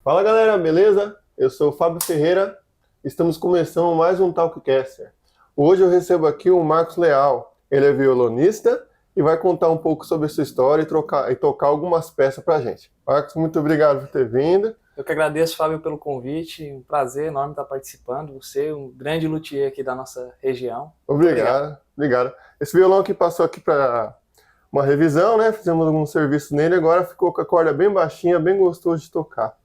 Fala galera, beleza? Eu sou o Fábio Ferreira, estamos começando mais um Talkcaster. Hoje eu recebo aqui o Marcos Leal. Ele é violonista e vai contar um pouco sobre sua história e tocar algumas peças pra gente. Marcos, muito obrigado por ter vindo. Eu que agradeço, Fábio, pelo convite. Um prazer enorme estar participando. Você é um grande luthier aqui da nossa região. Muito obrigado. Obrigado. Esse violão que passou aqui para uma revisão, né? Fizemos alguns serviços nele, agora ficou com a corda bem baixinha, bem gostoso de tocar.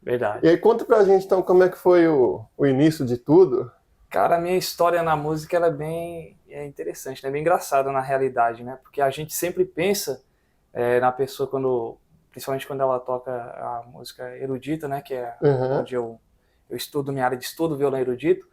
E Verdade. aí, conta pra gente então como é que foi o início de tudo. Cara, a minha história na música ela é bem interessante, né? Bem engraçada na realidade, né? Porque a gente sempre pensa na pessoa principalmente quando ela toca a música erudita, né? Que é Uhum. onde eu estudo, minha área de estudo, violão erudito.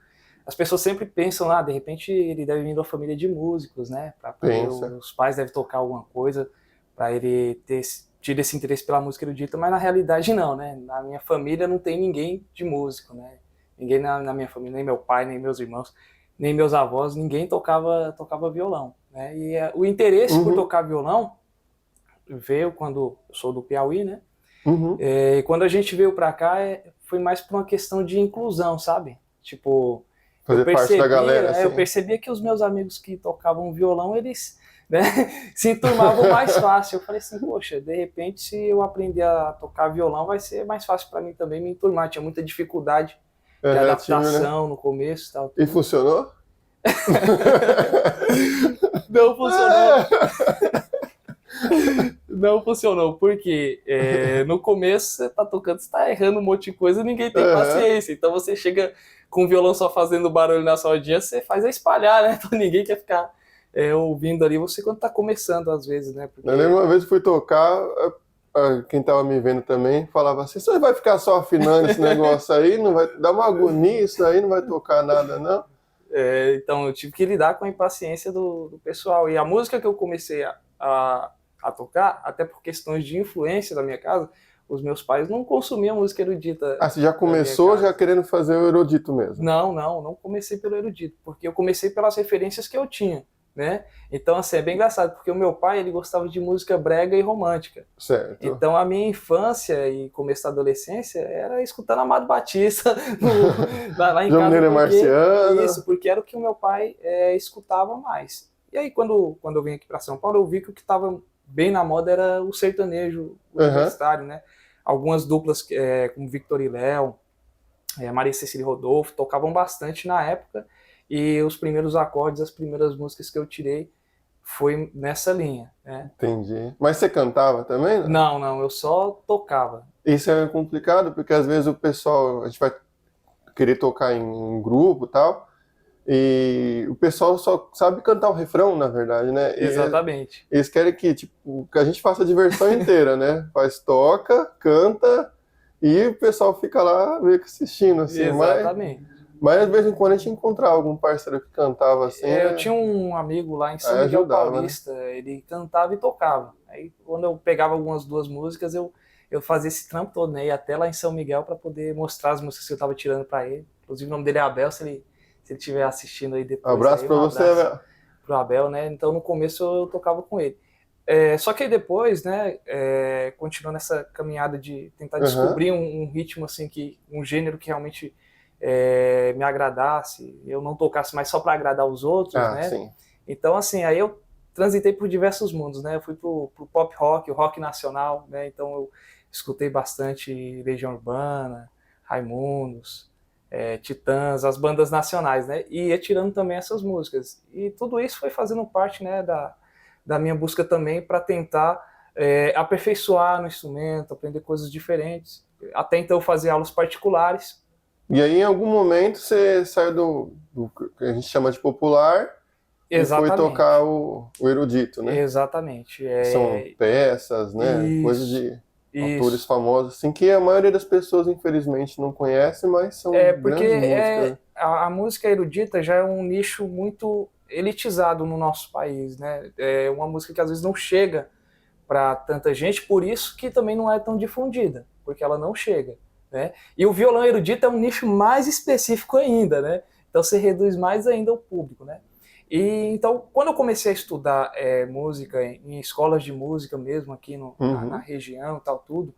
As pessoas sempre pensam lá, de repente ele deve vir de uma família de músicos, né? Para poder Pensa. os pais devem tocar alguma coisa para ele ter tido esse interesse pela música erudita, mas na realidade não, né? Na minha família não tem ninguém de músico, né? Ninguém na minha família, nem meu pai, nem meus irmãos, nem meus avós, ninguém tocava violão, né? E o interesse por Uhum. tocar violão veio quando eu sou do Piauí, né? Uhum. E quando a gente veio para cá foi mais por uma questão de inclusão, sabe? Tipo, Fazer parte da galera, eu assim. percebia que os meus amigos que tocavam violão, eles, né, se enturmavam mais fácil. Eu falei assim, poxa, de repente se eu aprender a tocar violão vai ser mais fácil para mim também me enturmar. Tinha muita dificuldade de Uhum, time, né? adaptação no começo, tal, E tudo. funcionou? Não funcionou. Não funcionou, porque no começo você tá tocando, você tá errando um monte de coisa, ninguém tem Uhum. paciência. Então você chega com o violão só fazendo barulho na sua rodinha, você faz a espalhar, né? Então ninguém quer ficar ouvindo ali você quando tá começando, às vezes, né? Eu lembro Porque. uma vez que fui tocar, quem tava me vendo também falava assim: você vai ficar só afinando esse negócio aí, não vai dar uma agonia, isso aí não vai tocar nada, não? Então eu tive que lidar com a impaciência do pessoal. E a música que eu comecei a tocar, até por questões de influência da minha casa, os meus pais não consumiam música erudita Ah, você já da minha começou já casa. querendo fazer o erudito mesmo. Não comecei pelo erudito, porque eu comecei pelas referências que eu tinha, né? Então, assim, é bem engraçado, porque o meu pai, ele gostava de música brega e romântica. Certo. Então, a minha infância e começo da adolescência era escutando Amado Batista lá em João casa, Mineiro é porque Marciano. porque era o que o meu pai escutava mais. E aí, quando eu vim aqui para São Paulo, eu vi que o que estava bem na moda era o sertanejo Uhum. universitário, né? Algumas duplas, como Victor e Léo, Maria Cecília e Rodolfo, tocavam bastante na época, e os primeiros acordes, as primeiras músicas que eu tirei foi nessa linha, né? Entendi. Mas você cantava também, não? Não, eu só tocava. Isso é complicado, porque às vezes o pessoal, a gente vai querer tocar em um grupo e tal, e o pessoal só sabe cantar o refrão, na verdade, né? Exatamente. Eles querem que a gente faça a diversão inteira, né? Faz, toca, canta, e o pessoal fica lá meio que assistindo, assim. Exatamente. Mas de vez em quando a gente encontrava algum parceiro que cantava assim, Eu tinha um amigo lá em São aí Miguel ajudava, né? Paulista, ele cantava e tocava. Aí quando eu pegava algumas duas músicas, eu fazia esse trampo todo, né? Ia até lá em São Miguel para poder mostrar as músicas que eu estava tirando para ele. Inclusive o nome dele é Abel, se ele estiver assistindo aí depois, Abraço aí pra um você, abraço velho. pro Abel, né? Então no começo eu tocava com ele. Só que aí depois, né, continuando essa caminhada de tentar Uhum. descobrir um ritmo assim um gênero que realmente me agradasse, eu não tocasse mais só para agradar os outros, Ah, né? sim. Então assim, aí eu transitei por diversos mundos, né? Eu fui pro pop rock, o rock nacional, né? Então eu escutei bastante Legião Urbana, Raimundos, Titãs, as bandas nacionais, né? E ia tirando também essas músicas. E tudo isso foi fazendo parte, né, da minha busca também para tentar aperfeiçoar no instrumento, aprender coisas diferentes. Até então eu fazia aulas particulares. E aí, em algum momento, você saiu do que a gente chama de popular e foi tocar Exatamente, o erudito, né? exatamente. Que são peças, né? Coisas Isso, de autores isso. famosos, assim, que a maioria das pessoas, infelizmente, não conhece, mas são Porque grandes músicas. a música erudita já é um nicho muito elitizado no nosso país, né? É uma música que às vezes não chega para tanta gente, por isso que também não é tão difundida, porque ela não chega, né? E o violão erudito é um nicho mais específico ainda, né? Então você reduz mais ainda o público, né? E então, quando eu comecei a estudar música em escolas de música mesmo aqui na Uhum. região e tal tudo,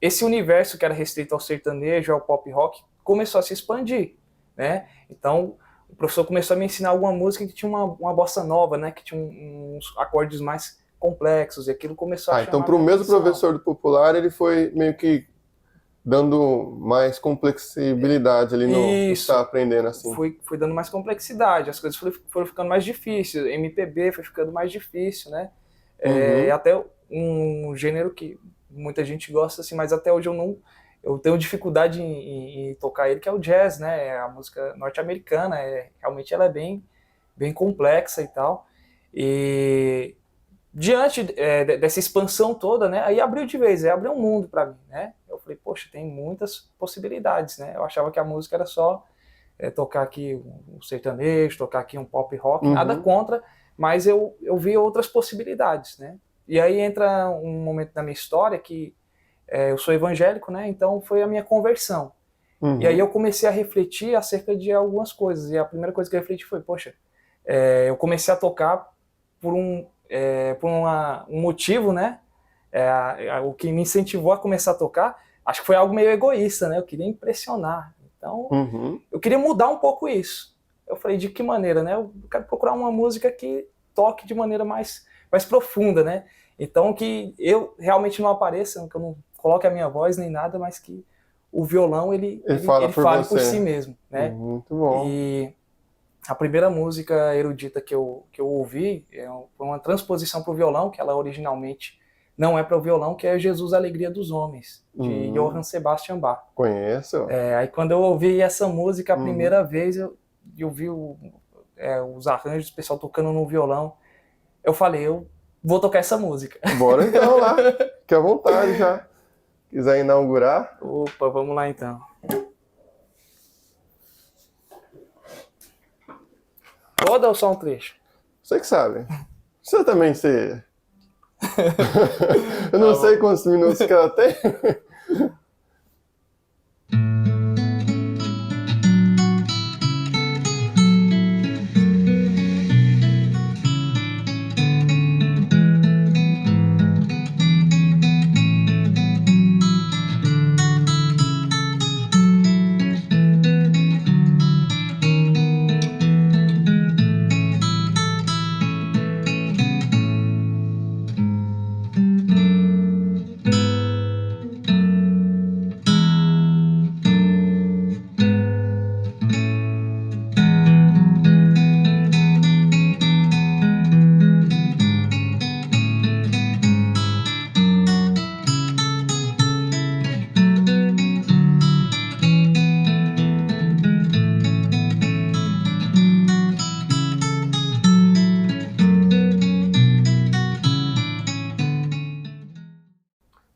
esse universo que era restrito ao sertanejo, ao pop rock, começou a se expandir, né? Então, o professor começou a me ensinar alguma música que tinha uma bossa nova, né? Que tinha uns acordes mais complexos, e aquilo começou a chamar então pro minha mesmo atenção. professor do popular, ele foi meio que dando mais complexibilidade ali no que Isso. está aprendendo, assim. Foi dando mais complexidade, as coisas foram ficando mais difíceis, MPB foi ficando mais difícil, né? Até um gênero que muita gente gosta, assim, mas até hoje eu tenho dificuldade em tocar ele, que é o jazz, né? É a música norte-americana, realmente ela é bem complexa e tal. E diante dessa expansão toda, né? Aí abriu de vez, abriu um mundo para mim, né? Eu falei, poxa, tem muitas possibilidades, né? Eu achava que a música era só tocar aqui um sertanejo, tocar aqui um pop rock, nada contra, mas eu vi outras possibilidades, né? E aí entra um momento da minha história que eu sou evangélico, né? Então foi a minha conversão. E aí eu comecei a refletir acerca de algumas coisas. E a primeira coisa que eu refleti foi, poxa, eu comecei a tocar por um motivo, né? O que me incentivou a começar a tocar, acho que foi algo meio egoísta, né? Eu queria impressionar. Então, eu queria mudar um pouco isso. Eu falei, de que maneira, né? Eu quero procurar uma música que toque de maneira mais profunda, né? Então, que eu realmente não apareça, que eu não coloque a minha voz nem nada, mas que o violão, ele fale por si mesmo, né? Muito bom. E a primeira música erudita que eu ouvi foi uma transposição para o violão, que ela originalmente não é para o violão, que é Jesus, a Alegria dos Homens, de Johann Sebastian Bach. Conheço. Aí quando eu ouvi essa música a primeira vez, eu vi os arranjos, o pessoal tocando no violão, eu falei, eu vou tocar essa música. Bora então lá, fique à vontade já. Quiser inaugurar? Opa, vamos lá então. Toda ou só um trecho? Você que sabe. Você também sei. Eu não sei quantos minutos que ela tem.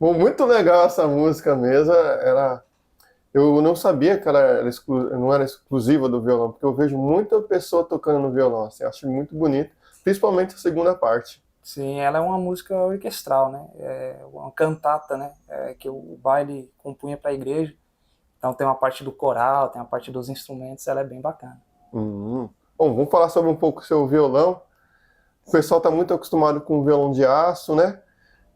Bom, muito legal essa música mesmo. Eu não sabia que ela não era exclusiva do violão, porque eu vejo muita pessoa tocando no violão. Assim, acho muito bonito, principalmente a segunda parte. Sim, ela é uma música orquestral, né? É uma cantata, né? Que o baile compunha para a igreja. Então tem uma parte do coral, tem a parte dos instrumentos, ela é bem bacana. Bom, vamos falar sobre um pouco o seu violão. O pessoal está muito acostumado com o violão de aço, né?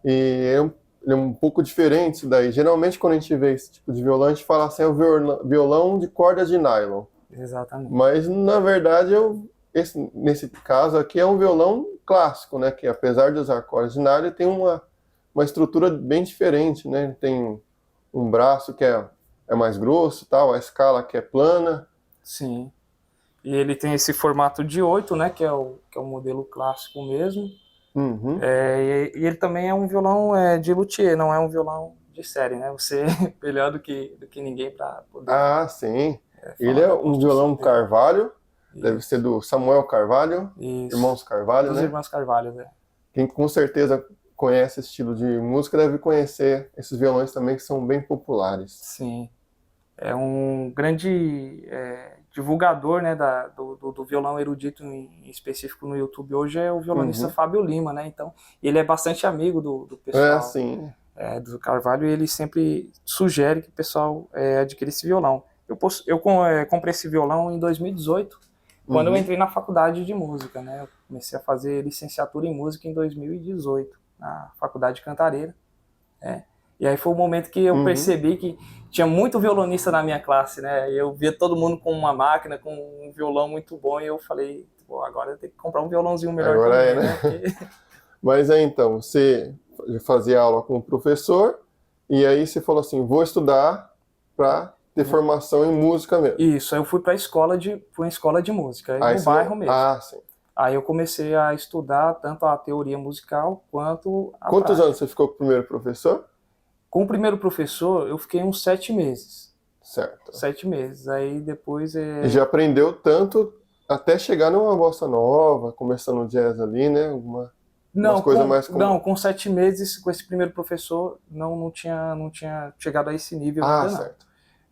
E ele é um pouco diferente isso daí. Geralmente, quando a gente vê esse tipo de violão, a gente fala assim, é o violão de corda de nylon. Exatamente. Mas, na verdade, nesse caso aqui é um violão clássico, né? Que apesar de usar cordas de nylon, ele tem uma estrutura bem diferente, né? Ele tem um braço que é mais grosso, tal, a escala que é plana. Sim. E ele tem esse formato de 8, né? Que é o modelo clássico mesmo. E ele também é um violão de luthier, não é um violão de série, né? Você é melhor do que ninguém para poder... Ah, sim. Ele é um violão Carvalho, deve ser do Samuel Carvalho, Isso. Irmãos Carvalho, Dos né? Irmãos Carvalho, né? Quem com certeza conhece esse estilo de música deve conhecer esses violões também, que são bem populares. Sim. É um grande divulgador, né, do violão erudito em específico no YouTube hoje é o violonista Fábio Lima, né? Então, ele é bastante amigo do pessoal sim. Do Carvalho, e ele sempre sugere que o pessoal adquira esse violão. Eu comprei esse violão em 2018, quando eu entrei na faculdade de música, né? Eu comecei a fazer licenciatura em música em 2018, na Faculdade de Cantareira. E E aí foi o momento que eu Uhum. percebi que tinha muito violonista na minha classe, né? E eu via todo mundo com uma máquina, com um violão muito bom, e eu falei, pô, agora eu tenho que comprar um violãozinho melhor Agora também, é, né? né? Porque... Mas aí então, você fazia aula com o professor e aí você falou assim, vou estudar para ter formação em música mesmo. Isso, aí eu fui para uma escola de música, aí Aí no você bairro mesmo. Ah, sim. Aí eu comecei a estudar tanto a teoria musical quanto a Quantos prática. anos você ficou com o primeiro professor? Com o primeiro professor, eu fiquei uns 7 meses. Certo. 7 meses. Aí depois E já aprendeu tanto até chegar numa bossa nova, começando jazz ali, né? Umas coisas mais Não, com 7 meses, com esse primeiro professor, não tinha chegado a esse nível ainda não. certo.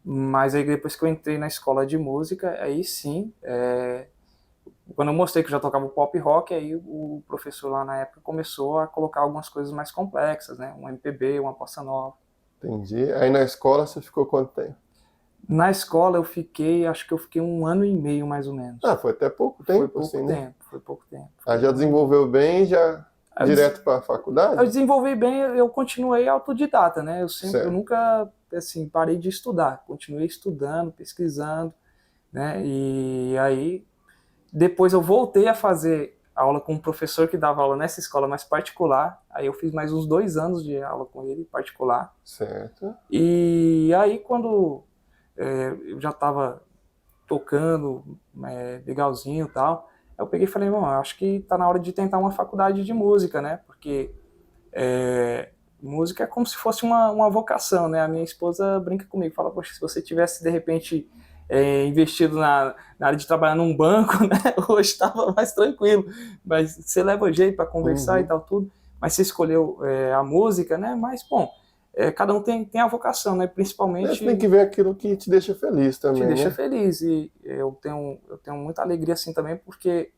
Mas aí depois que eu entrei na escola de música, aí sim, quando eu mostrei que eu já tocava pop rock, aí o professor lá na época começou a colocar algumas coisas mais complexas, né? Um MPB, uma bossa nova. Entendi. Aí na escola você ficou quanto tempo? Na escola acho que eu fiquei 1 ano e meio mais ou menos. Ah, foi até pouco tempo, Foi pouco assim, né? tempo, foi pouco tempo. Aí já desenvolveu bem, já Eu direto para a Eu faculdade? desenvolvi bem, eu continuei autodidata, né? Eu Certo. nunca, assim, parei de estudar. Continuei estudando, pesquisando, né? E aí, depois eu voltei a fazer aula com um professor que dava aula nessa escola mais particular. Aí eu fiz mais uns 2 anos de aula com ele, particular. Certo. E aí, quando eu já estava tocando legalzinho e tal, eu peguei e falei, bom, acho que tá na hora de tentar uma faculdade de música, né? Porque música é como se fosse uma vocação, né? A minha esposa brinca comigo, fala, poxa, se você tivesse, de repente, investido na área de trabalhar num banco, né? Hoje estava mais tranquilo, mas você leva jeito para conversar e tal, tudo, mas você escolheu a música, né? Mas, bom, cada um tem a vocação, né? Principalmente... Você tem que ver aquilo que te deixa feliz também, te deixa né? feliz, e eu tenho muita alegria assim também, porque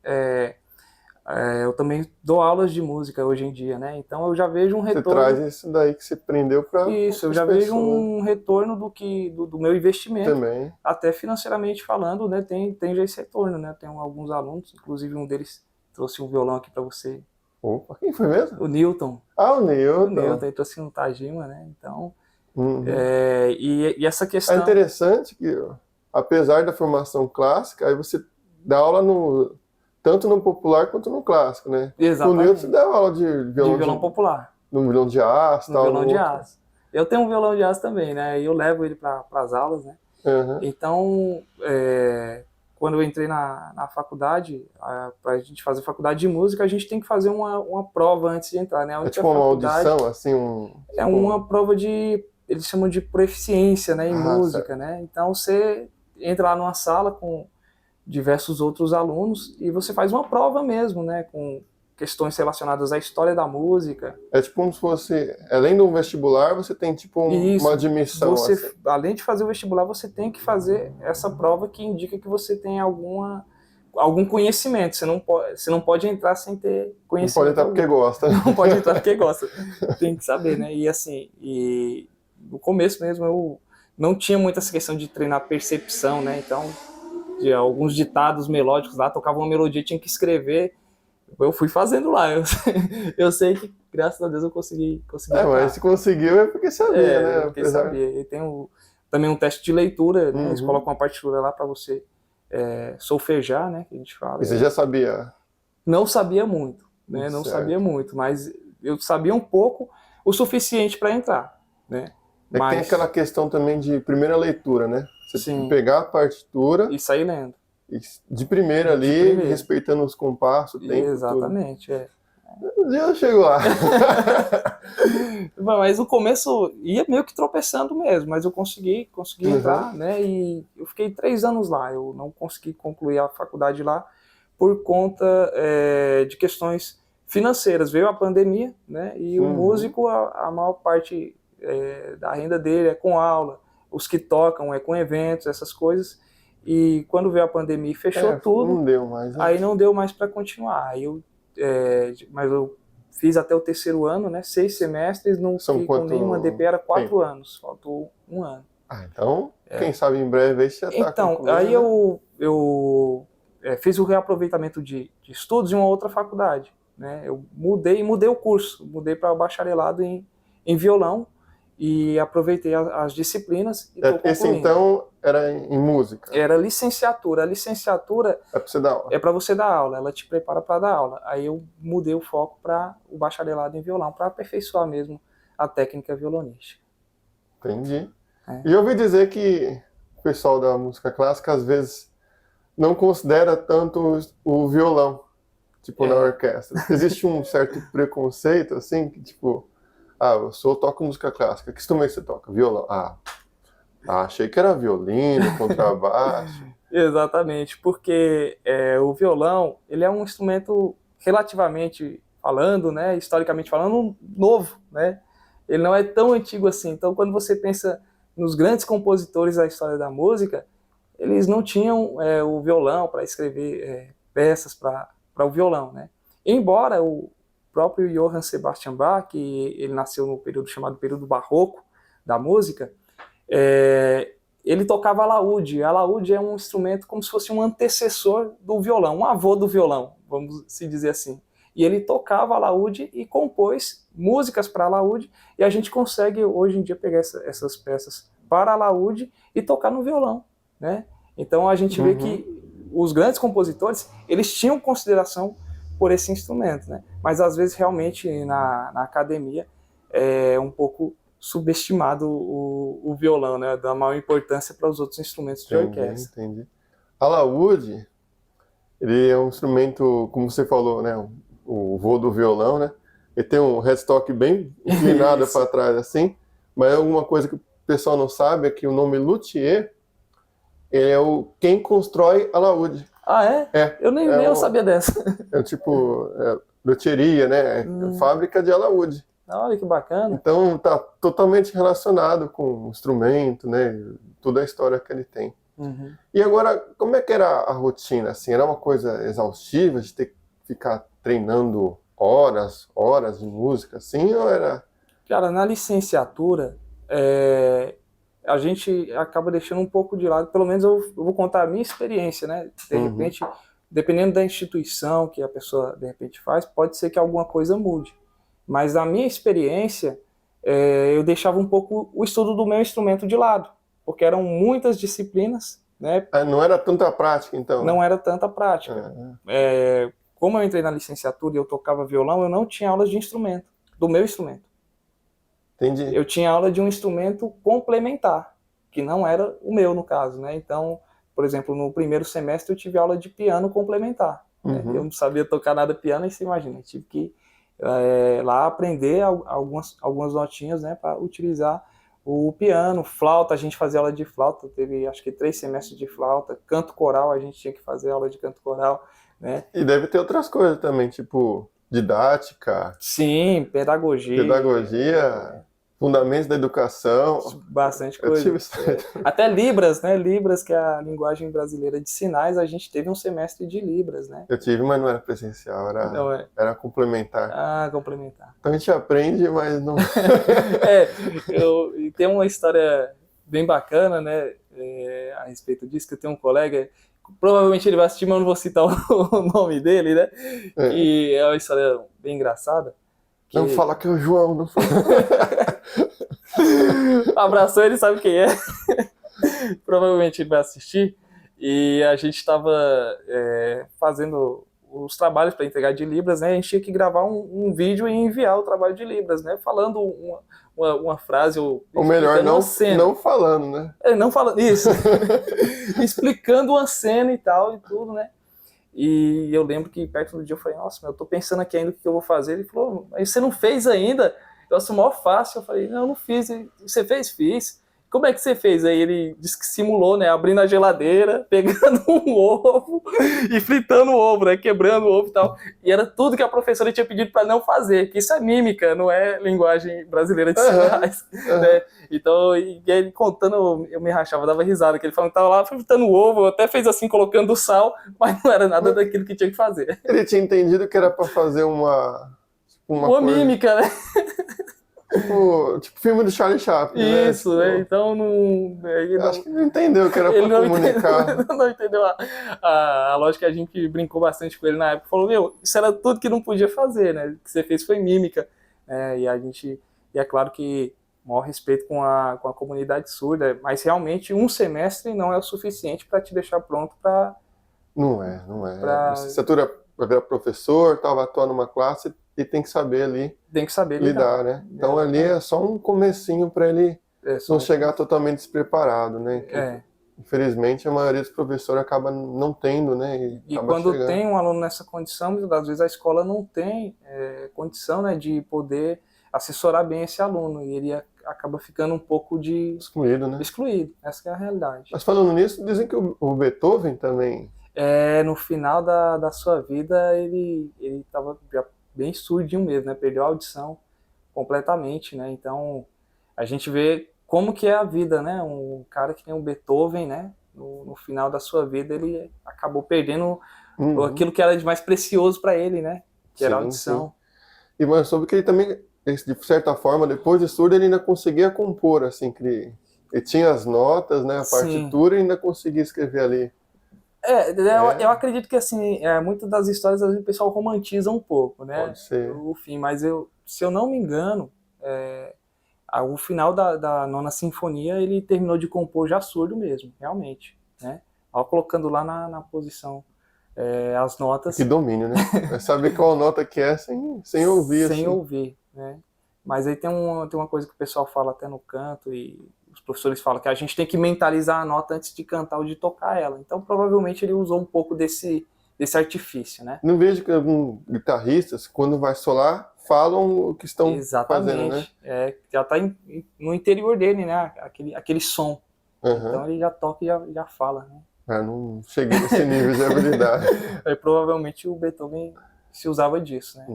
eu também dou aulas de música hoje em dia, né? Então eu já vejo um Você retorno. traz isso daí que você aprendeu para Isso, eu outras já vejo pessoas um retorno do meu investimento, também. até financeiramente falando, né? Tem já esse retorno, né? Tenho alguns alunos, inclusive um deles trouxe um violão aqui para você, Opa, quem foi mesmo? o Newton. Ah, o O Newton. Newton, ele trouxe um Tajima, né? Então, Uhum. e essa É questão... interessante que, apesar da formação clássica, aí você dá aula tanto no popular quanto no clássico, né? Exatamente. O Newton você dá aula de violão popular. No violão de aço, No tal, violão no de outro. aço. Eu tenho um violão de aço também, né? E eu levo ele para as aulas, né? Uhum. Então, quando eu entrei na faculdade, para a gente fazer faculdade de música, a gente tem que fazer uma prova antes de entrar, né? É tipo uma audição, assim, É uma prova eles chamam de proficiência, né? Em música, certo. né? Então, você entra lá numa sala com diversos outros alunos e você faz uma prova mesmo, né? Com questões relacionadas à história da música. É tipo como se fosse, além do vestibular, você tem tipo uma admissão. Você, assim. além de fazer o vestibular, você tem que fazer essa prova que indica que você tem algum conhecimento. Você não pode entrar sem ter conhecimento. Não pode entrar porque gosta. Não pode entrar porque gosta. Tem que saber, né? E assim, no começo mesmo eu não tinha muita essa questão de treinar percepção, né? Então, de alguns ditados melódicos lá, tocava uma melodia, tinha que escrever. Eu fui fazendo lá. Eu sei que, graças a Deus, eu consegui. Mas se conseguiu é porque sabia, né? Porque sabia. E tem também um teste de leitura, né? Eles colocam uma partitura lá para você solfejar, né? Que a gente fala. E você já sabia? Não sabia muito, né? Não sabia muito, mas eu sabia um pouco, o suficiente para entrar, né? Mas... tem aquela questão também de primeira leitura, né? Você tem que pegar a partitura e sair lendo. De primeira ali, respeitando os compassos, o tempo. Exatamente, Um dia eu chego lá. Mas no começo ia meio que tropeçando mesmo, mas eu consegui entrar, né? E eu fiquei 3 anos lá. Eu não consegui concluir a faculdade lá por conta de questões financeiras. Veio a pandemia, né? E o músico, a maior parte da renda dele é com aula, os que tocam é com eventos, essas coisas. E quando veio a pandemia e fechou tudo, não deu mais, né? Aí não deu mais para continuar. Aí mas eu fiz até o 3º ano, né? 6 semestres, não fiquei com nenhuma DP, era 4 anos, faltou 1 ano. Então, quem sabe em breve aí você já tá concluindo, aí né? eu fiz o reaproveitamento de estudos em uma outra faculdade, né? Eu mudei o curso, mudei para bacharelado em violão, e aproveitei as disciplinas e estou Esse concluindo. então era em música? Era licenciatura. A licenciatura É pra você dar aula? é para você dar aula, ela te prepara para dar aula. Aí eu mudei o foco para o bacharelado em violão, para aperfeiçoar mesmo a técnica violonística. Entendi. É. E eu ouvi dizer que o pessoal da música clássica às vezes não considera tanto o violão, tipo, na orquestra. Existe um certo preconceito, assim, que tipo, eu toco música clássica. Que instrumento você toca? Violão. Achei que era violino, contrabaixo. Exatamente, porque o violão, ele é um instrumento relativamente falando, né, historicamente falando, novo, né? Ele não é tão antigo assim. Então, quando você pensa nos grandes compositores da história da música, eles não tinham o violão para escrever peças para o violão, né? Embora o próprio Johann Sebastian Bach, que ele nasceu no período chamado período barroco da música, ele tocava alaúde. Alaúde é um instrumento como se fosse um antecessor do violão, um avô do violão, vamos se dizer assim. E ele tocava alaúde e compôs músicas para alaúde, e a gente consegue hoje em dia pegar essas peças para alaúde e tocar no violão, né? Então a gente vê que os grandes compositores, eles tinham consideração por esse instrumento, né? Mas às vezes realmente na academia é um pouco subestimado o violão, né? Dá maior importância para os outros instrumentos de orquestra. Entendi. Alaúde, ele é um instrumento, como você falou, né? O vô do violão, né? Ele tem um headstock bem inclinado para trás, assim. Mas alguma coisa que o pessoal não sabe é que o nome luthier, ele é quem constrói alaúde. Ah, é? Eu nem eu sabia dessa. É tipo luthieria, né? Fábrica de alaúde. Olha que bacana. Então tá totalmente relacionado com o instrumento, né? Toda a história que ele tem. E agora, como é que era a rotina? Assim, era uma coisa exaustiva de ter que ficar treinando horas de música, assim, ou era... Cara, na licenciatura, a gente acaba deixando um pouco de lado, pelo menos eu vou contar a minha experiência, né? De repente, dependendo da instituição que a pessoa, de repente, faz, pode ser que alguma coisa mude. Mas na minha experiência, eu deixava um pouco o estudo do meu instrumento de lado, porque eram muitas disciplinas, né? Não era tanta prática, então? Não era tanta prática. Como eu entrei na licenciatura e eu tocava violão, eu não tinha aulas de instrumento, do meu instrumento. Entendi. Eu tinha aula de um instrumento complementar, que não era o meu, no caso, né? Então, por exemplo, no primeiro semestre eu tive aula de piano complementar. Né? Eu não sabia tocar nada piano, e você imagina, eu tive que lá aprender algumas notinhas, né, para utilizar o piano. Flauta, a gente fazia aula de flauta, teve acho que 3 semestres de flauta. Canto coral, a gente tinha que fazer aula de canto coral, né? E deve ter outras coisas também, tipo didática. Sim, pedagogia, fundamentos da educação. Bastante coisa. Até Libras, né? Libras, que é a linguagem brasileira de sinais, a gente teve um semestre de Libras, né? Eu tive, mas não era presencial, era complementar. Ah, complementar. Então a gente aprende, mas não... E tem uma história bem bacana, né? A respeito disso, que eu tenho um colega, provavelmente ele vai assistir, mas eu não vou citar o nome dele, né? E é uma história bem engraçada. Não fala que é o João, não fala. Abraçou, ele sabe quem é. Provavelmente ele vai assistir. E a gente estava fazendo os trabalhos para entregar de Libras, né? A gente tinha que gravar um vídeo e enviar o trabalho de Libras, né? Falando uma frase ou melhor, não falando, né? Não falando, isso. Explicando uma cena e tal e tudo, né? E eu lembro que perto do dia eu falei, nossa, eu tô pensando aqui ainda o que eu vou fazer. Ele falou, mas você não fez ainda? Eu acho mó fácil. Eu falei, não, eu não fiz. Você fez? Fiz. Como é que você fez? Aí ele disse que simulou, né? Abrindo a geladeira, pegando um ovo e fritando o ovo, né? Quebrando o ovo e tal. E era tudo que a professora tinha pedido para não fazer, que isso é mímica, não é linguagem brasileira de sinais. Né? Então, e ele contando, eu me rachava, dava risada, que ele falando que tava lá fritando o ovo, até fez assim, colocando sal, mas não era nada daquilo que tinha que fazer. Ele tinha entendido que era para fazer uma coisa... mímica, né? Tipo filme do Charlie Chaplin, isso, né? Então não... Acho que não entendeu que era pra comunicar. Não entendeu a lógica. A gente brincou bastante com ele na época. Falou, isso era tudo que não podia fazer, né? O que você fez foi mímica. E é claro que maior respeito com a comunidade surda, mas realmente um semestre não é o suficiente para te deixar pronto para... Não é. Licenciatura para virar professor, vai atuar numa classe e tem que saber ali Tem que saber lidar, né? Então ali é só um comecinho para ele não chegar totalmente despreparado, né? Infelizmente a maioria dos professores acaba não tendo, né? E quando tem um aluno nessa condição, às vezes a escola não tem condição, né, de poder assessorar bem esse aluno, e ele acaba ficando um pouco excluído, né? Excluído, essa é a realidade. Mas falando nisso, dizem que o Beethoven também... No final da sua vida, ele estava bem surdinho mesmo, né? Perdeu a audição completamente, né? Então, a gente vê como que é a vida, né? Um cara que tem um Beethoven, né? No final da sua vida, ele acabou perdendo aquilo que era de mais precioso para ele, né? Que era a audição. Sim. E mas soube que ele também, de certa forma, depois de surdo, ele ainda conseguia compor, assim, que ele tinha as notas, né? A partitura, e ainda conseguia escrever ali. Eu acredito que, assim, muitas das histórias, às vezes, o pessoal romantiza um pouco, né? Pode ser. O fim, mas se eu não me engano, o final da Nona Sinfonia, ele terminou de compor já surdo mesmo, realmente, né? Colocando lá na posição as notas. Que domínio, né? Vai saber qual nota que é sem ouvir, sem assim. ouvir, né? Mas aí tem uma coisa que o pessoal fala até no canto, e os professores falam que a gente tem que mentalizar a nota antes de cantar ou de tocar ela. Então, provavelmente, ele usou um pouco desse artifício, né? Não vejo que alguns guitarristas, quando vai solar, falam o que estão fazendo, né? Já está no interior dele, né? Aquele som. Então, ele já toca e já fala, né? Eu não cheguei nesse nível de habilidade. Aí, provavelmente, o Beethoven se usava disso, né?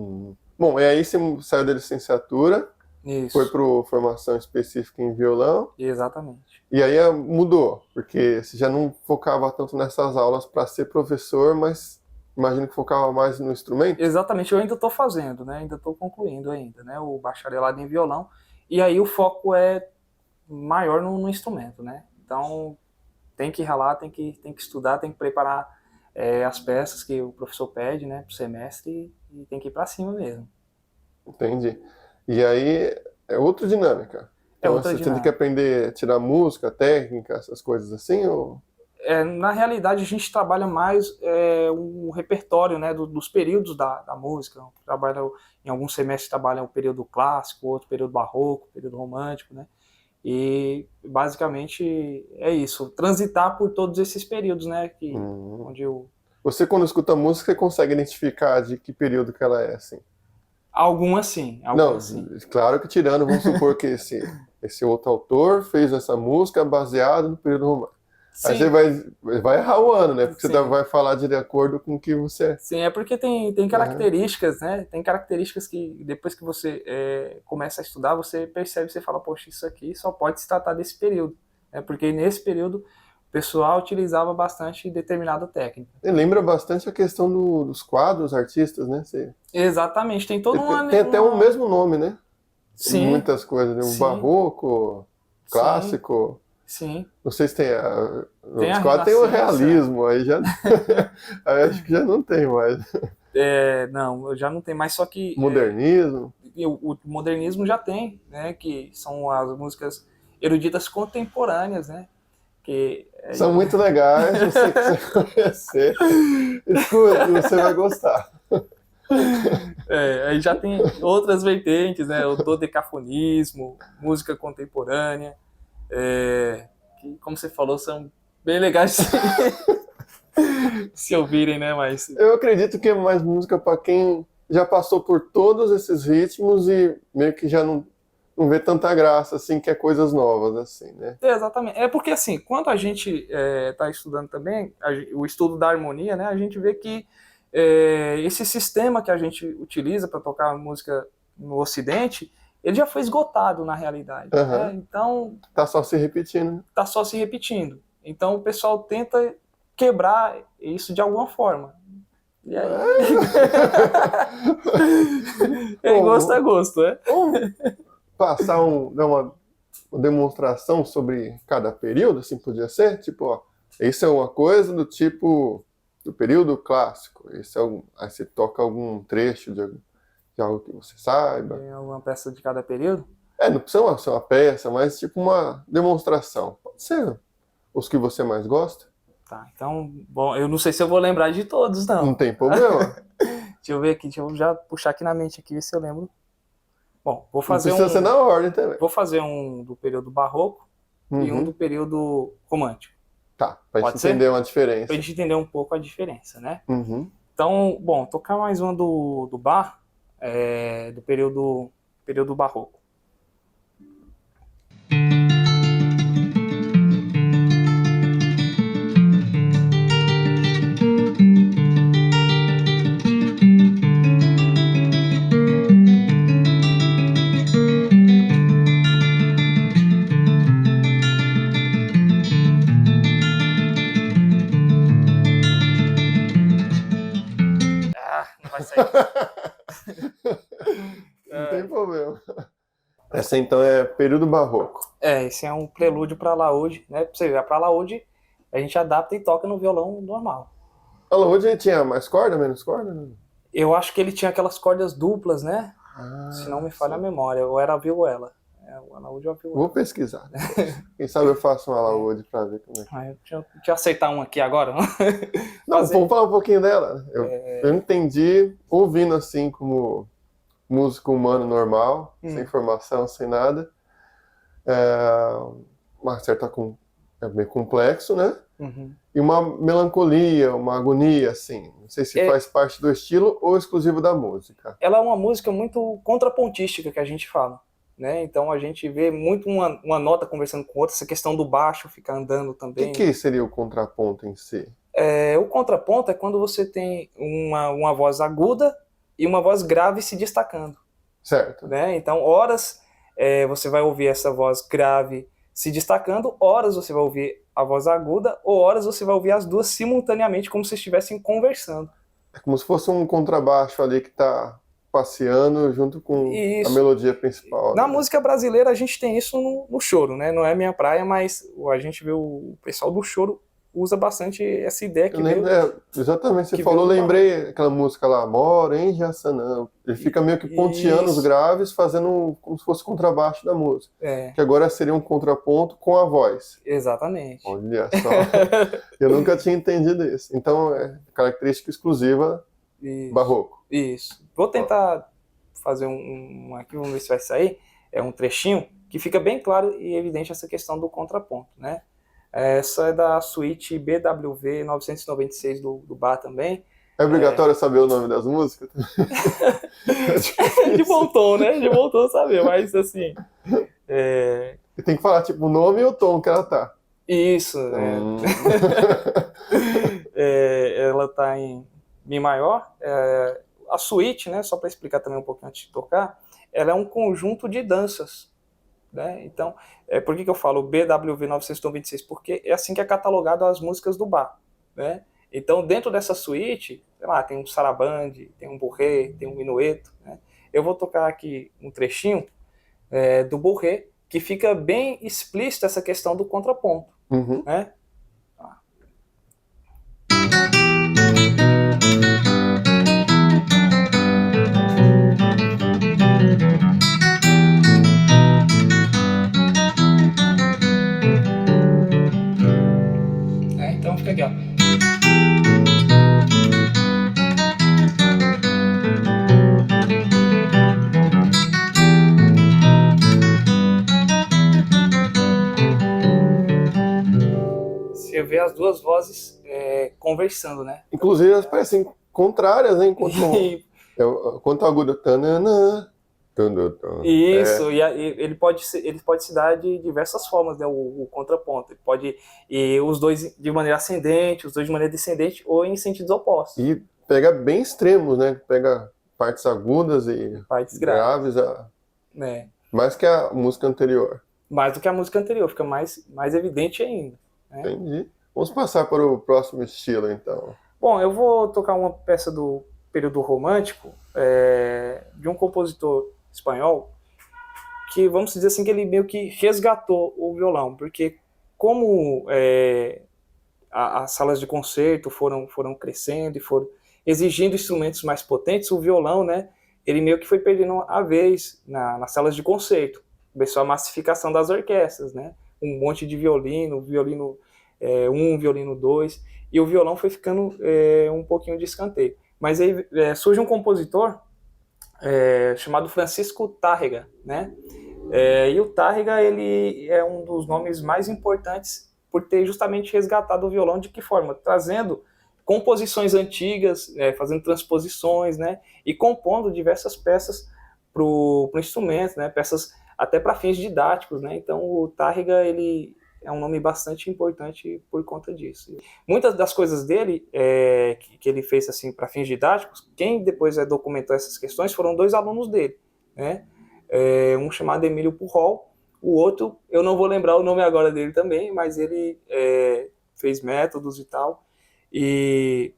Bom, e aí você saiu da licenciatura... Isso. Foi para formação específica em violão. Exatamente. E aí mudou, porque você já não focava tanto nessas aulas para ser professor, mas imagino que focava mais no instrumento? Exatamente, eu ainda estou fazendo, né? Ainda estou concluindo ainda, né? O bacharelado em violão. E aí o foco é maior no instrumento, né? Então tem que ralar, tem que estudar, tem que preparar as peças que o professor pede, né? Pro semestre, e tem que ir para cima mesmo. Entendi. E aí é outra dinâmica. Então outra você dinâmica. tem que aprender a tirar música, técnica, essas coisas assim? Ou... Na realidade, a gente trabalha mais um repertório, né, dos períodos da música. Em alguns semestres trabalha o período clássico, outro período barroco, período romântico, né? E basicamente é isso, transitar por todos esses períodos, né? Onde Você, quando escuta música, você consegue identificar de que período que ela é, assim? Algumas sim. Claro que tirando, vamos supor que esse outro autor fez essa música baseada no período romano. Sim. Aí você vai errar o ano, né? Porque você vai falar de acordo com o que você... Sim, é porque tem características, né? Tem características que depois que você começa a estudar, você percebe, você fala, poxa, isso aqui só pode se tratar desse período. Porque nesse período o pessoal utilizava bastante determinada técnica. E lembra bastante a questão dos quadros, artistas, né? Exatamente, tem todo Tem até o mesmo nome, né? Sim. Muitas coisas, né? O barroco, clássico. Sim. Não sei se tem os quadros tem o realismo, aí já aí acho que já não tem mais. Não, já não tem mais, só que... Modernismo. O modernismo já tem, né? Que são as músicas eruditas contemporâneas, né? São muito legais, se você quiser conhecer, escuta, você vai gostar. Aí já tem outras vertentes, né? O dodecafonismo, música contemporânea, que, como você falou, são bem legais de se ouvirem, né? Mas eu acredito que é mais música para quem já passou por todos esses ritmos e meio que já não vê tanta graça, assim, que é coisas novas, assim, né? Exatamente. Porque, assim, quando a gente está estudando também, o estudo da harmonia, né? A gente vê que esse sistema que a gente utiliza para tocar música no Ocidente, ele já foi esgotado na realidade. Né? Então... Tá só se repetindo. Tá só se repetindo. Então o pessoal tenta quebrar isso de alguma forma. E aí... gosto é gosto, né? Passar dar uma demonstração sobre cada período, assim podia ser? Tipo, ó, isso é uma coisa do tipo do período clássico. Esse aí você toca algum trecho de algo que você saiba. Tem alguma peça de cada período? Não precisa ser uma peça, mas tipo uma demonstração. Pode ser os que você mais gosta. Tá, então, bom, eu não sei se eu vou lembrar de todos, não. Não tem problema. Deixa eu ver aqui, deixa eu já puxar aqui na mente aqui, ver se eu lembro. Bom, vou Não fazer precisa ser na ordem também. vou fazer um do período barroco e um do período romântico. Tá, pra Pode gente ser? entender uma diferença. Pra gente entender um pouco a diferença, né? Uhum. Então, bom, tocar mais uma do Bach, do período barroco. Não vai sair. Não tem problema. Essa então é período barroco. Esse é um prelúdio para alaúde, né? Pra você ver, para alaúde a gente adapta e toca no violão normal. A alaúde tinha mais corda, menos corda? Eu acho que ele tinha aquelas cordas duplas, né? Se não me falha a memória, ou era a vihuela. O alaúde ou a vihuela. Vou pesquisar. Quem sabe eu faço um alaúde pra ver como é. Deixa eu aceitar um aqui agora. Não, vamos falar um pouquinho dela. Eu entendi, ouvindo assim como músico humano normal, sem formação, sem nada. Uma certa é meio complexo, né? Uhum. E uma melancolia, uma agonia, assim. Não sei se faz parte do estilo ou exclusivo da música. Ela é uma música muito contrapontística que a gente fala, né? Então a gente vê muito uma nota conversando com outra, essa questão do baixo ficar andando também. O que seria o contraponto em si? O contraponto é quando você tem uma voz aguda e uma voz grave se destacando. Certo. Né? Então, horas você vai ouvir essa voz grave se destacando, horas você vai ouvir a voz aguda, ou horas você vai ouvir as duas simultaneamente, como se estivessem conversando. É como se fosse um contrabaixo ali que está passeando junto com a melodia principal. Na música brasileira a gente tem isso no choro, né? Não é minha praia, mas a gente vê o pessoal do choro usa bastante essa ideia que exatamente, você falou, lembrei aquela música lá, Mora em Jaçanã. Ele fica meio que ponteando os graves, fazendo como se fosse contrabaixo da música. Que agora seria um contraponto com a voz. Exatamente. Olha só, eu nunca tinha entendido isso. Então é característica exclusiva barroco. Isso. Vou tentar fazer aqui, vamos ver se vai sair. É um trechinho que fica bem claro e evidente essa questão do contraponto, né? Essa é da suíte BWV 996 do Bach também. É obrigatório saber o nome das músicas? De bom tom, né? De bom tom saber, mas assim... Tem que falar tipo o nome e o tom que ela tá. Isso. Ela tá em Mi maior. A suíte, né, só para explicar também um pouquinho antes de tocar, ela é um conjunto de danças. Né? Então, por que eu falo BWV 996? Porque é assim que é catalogado as músicas do Bach. Né? Então, dentro dessa suíte, sei lá, tem um sarabande, tem um bourrée, tem um minueto. Né? Eu vou tocar aqui um trechinho do bourrée, que fica bem explícita essa questão do contraponto. Uhum. Né? Então fica aqui, ó. Você vê as duas vozes conversando, né? Inclusive elas parecem contrárias, hein? Quanto agudo. Tanana. Isso, e ele pode se dar de diversas formas, né, o contraponto. Ele pode ir os dois de maneira ascendente, os dois de maneira descendente, ou em sentidos opostos. E pega bem extremos, né? Pega partes agudas e partes graves. Mais que a música anterior. Mais do que a música anterior, fica mais evidente ainda. Né? Entendi. Vamos passar para o próximo estilo, então. Bom, eu vou tocar uma peça do período romântico, de um compositor espanhol, que vamos dizer assim que ele meio que resgatou o violão, porque como as salas de concerto foram crescendo e foram exigindo instrumentos mais potentes, o violão, né, ele meio que foi perdendo a vez nas salas de concerto. começou a massificação das orquestras, né? Um monte de violino, violino 1, violino 2, e o violão foi ficando um pouquinho de escanteio. Mas aí surge um compositor chamado Francisco Tárrega, né? E o Tárrega, ele é um dos nomes mais importantes por ter justamente resgatado o violão. De que forma? Trazendo composições antigas, fazendo transposições, né? E compondo diversas peças para o instrumento, né? Peças até para fins didáticos, né? Então o Tárrega, ele é um nome bastante importante por conta disso. Muitas das coisas dele que ele fez assim para fins didáticos, quem depois documentou essas questões foram 2 alunos dele, né? Um chamado Emílio Pujol, o outro, eu não vou lembrar o nome agora dele também, mas ele fez métodos e tal. E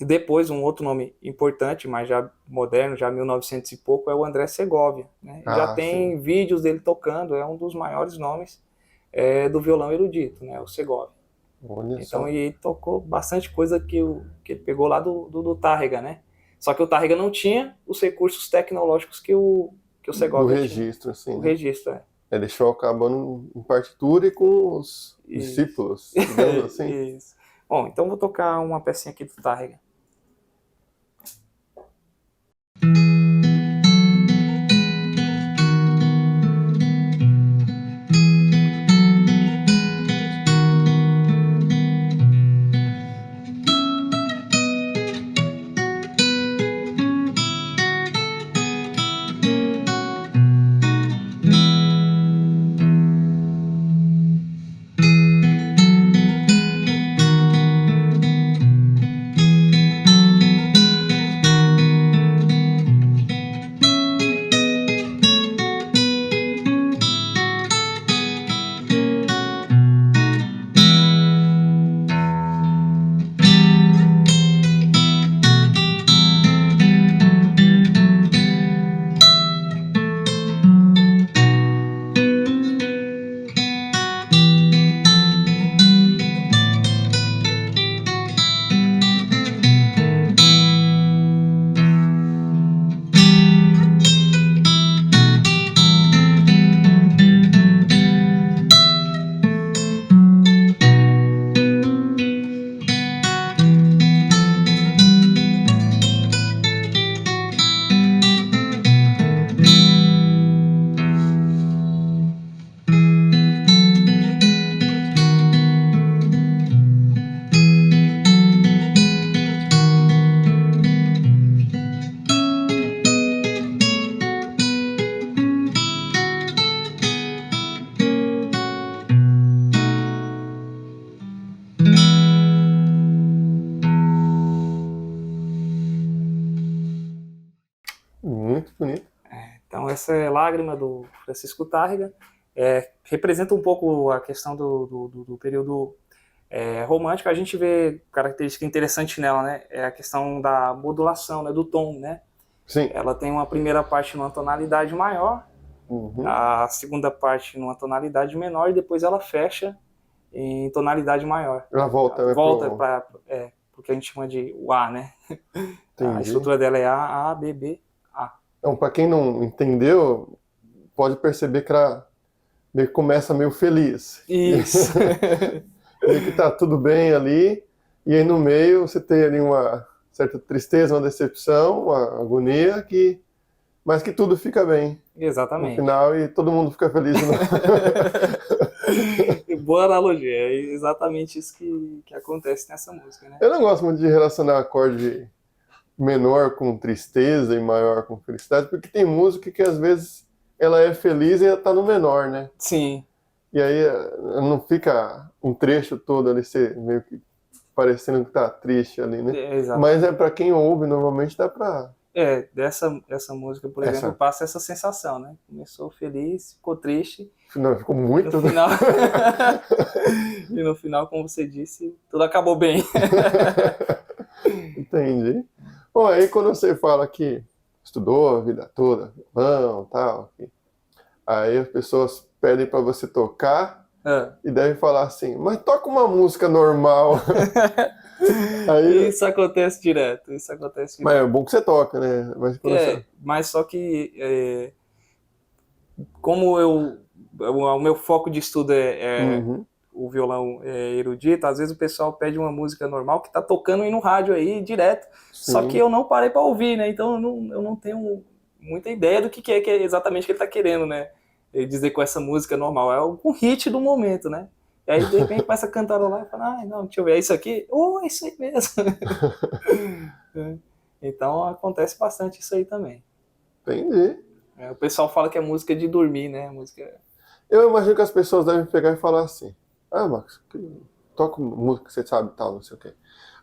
depois um outro nome importante, mas já moderno, já 1900 e pouco, é o André Segovia, né? Já tem vídeos dele tocando, é um dos maiores nomes do violão erudito, né? O Segovia. Então ele tocou bastante coisa que ele pegou lá do Tárrega, né? Só que o Tárrega não tinha os recursos tecnológicos que o Segovia tinha. Do registro, assim. O registro, Ele deixou acabando em partitura e com os discípulos, digamos assim. Isso. Bom, então vou tocar uma pecinha aqui do Tárrega. Muito bonito. Então essa é Lágrima, do Francisco Tárrega. Representa um pouco a questão do período romântico. A gente vê característica interessante nela, né? É a questão da modulação, né? Do tom, né? Sim. Ela tem uma primeira parte numa tonalidade maior, a segunda parte numa tonalidade menor, e depois ela fecha em tonalidade maior. Ela volta para porque a gente chama de o A, né? Entendi. A estrutura dela é A, B, B, A. Então, para quem não entendeu, pode perceber que ela meio que começa meio feliz. Isso. Meio que tá tudo bem ali, e aí no meio você tem ali uma certa tristeza, uma decepção, uma agonia, mas que tudo fica bem. Exatamente. No final, e todo mundo fica feliz. Boa analogia, é exatamente isso que acontece nessa música, né? Eu não gosto muito de relacionar acorde menor com tristeza e maior com felicidade, porque tem música que às vezes ela é feliz e ela tá no menor, né? Sim. E aí não fica um trecho todo ali meio que parecendo que tá triste ali, né? Exato. Mas pra quem ouve, normalmente dá pra... Dessa música, por exemplo, passa essa sensação, né? Começou feliz, ficou triste. Não, ficou muito... No final... E no final, como você disse, tudo acabou bem. Entendi. Bom, aí quando você fala que estudou a vida toda, violão e tal, aí as pessoas pedem pra você tocar e devem falar assim, mas toca uma música normal. Aí, isso acontece direto, Mas é bom que você toca, né? Mas só que como o meu foco de estudo é Uhum. o violão erudito, às vezes o pessoal pede uma música normal que tá tocando aí no rádio aí direto, só que Sim, eu não parei para ouvir, né? Então eu não tenho muita ideia do que é exatamente que ele tá querendo, né? Ele dizer com essa música normal, é um hit do momento, né? E aí de repente começa a cantarolar e fala, não, deixa eu ver, é isso aqui? Oh, é isso aí mesmo. Então acontece bastante isso aí também. entendi. O pessoal fala que é música de dormir, né? Música. Eu imagino que as pessoas devem pegar e falar assim: ah, Max, toca música que você sabe tal, não sei o quê.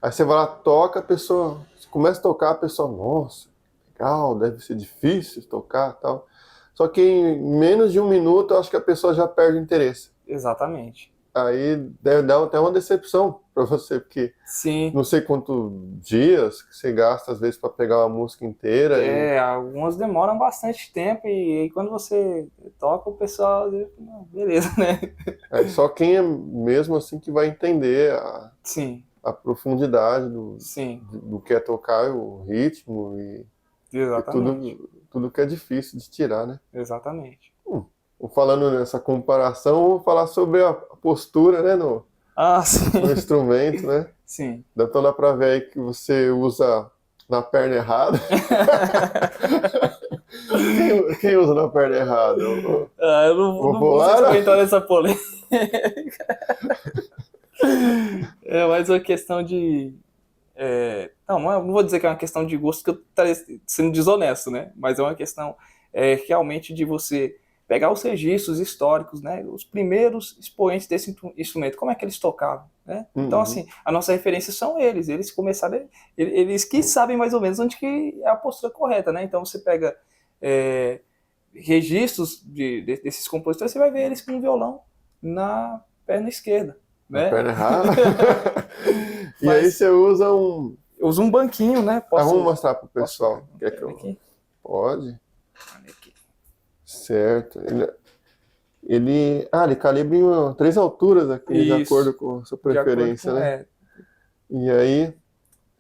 Aí você vai lá, toca, a pessoa. Você começa a tocar, a pessoa, nossa, legal, deve ser difícil tocar tal. Só que em menos de um minuto eu acho que a pessoa já perde o interesse. Exatamente. Aí deve dar até uma decepção pra você, porque Sim. não sei quantos dias que você gasta às vezes pra pegar uma música inteira e Algumas demoram bastante tempo e aí quando você toca o pessoal, não, beleza, né? aí só quem é mesmo assim que vai entender Sim, a profundidade sim, do que é tocar, o ritmo e exatamente, tudo que é difícil de tirar, né? exatamente. Falando nessa comparação, vou falar sobre a postura, né, Ah, no sim, instrumento, né? sim. Então dá pra ver aí que você usa na perna errada. Quem usa na perna errada? Eu não, não sei se eu vou Vou entrar nessa polêmica. É mais uma questão de. Não vou dizer que é uma questão de gosto, que eu estaria sendo desonesto, né? Mas é uma questão realmente de você pegar os registros históricos, né? Os primeiros expoentes desse instrumento, como é que eles tocavam, né? Então, Uhum. assim, a nossa referência são eles começaram, eles que sabem mais ou menos onde que é a postura correta, né? Então, você pega é, registros desses compositores, você vai ver eles com um violão na perna esquerda, Na né? perna errada. E aí Mas você usa um. eu uso um banquinho, né? Vamos mostrar pro Posso pessoal. Quer que ver eu. aqui? Pode. Olha aqui. Certo. Ele calibra em 3 alturas aqui, de acordo Isso, com a sua de acordo preferência, com. né? E aí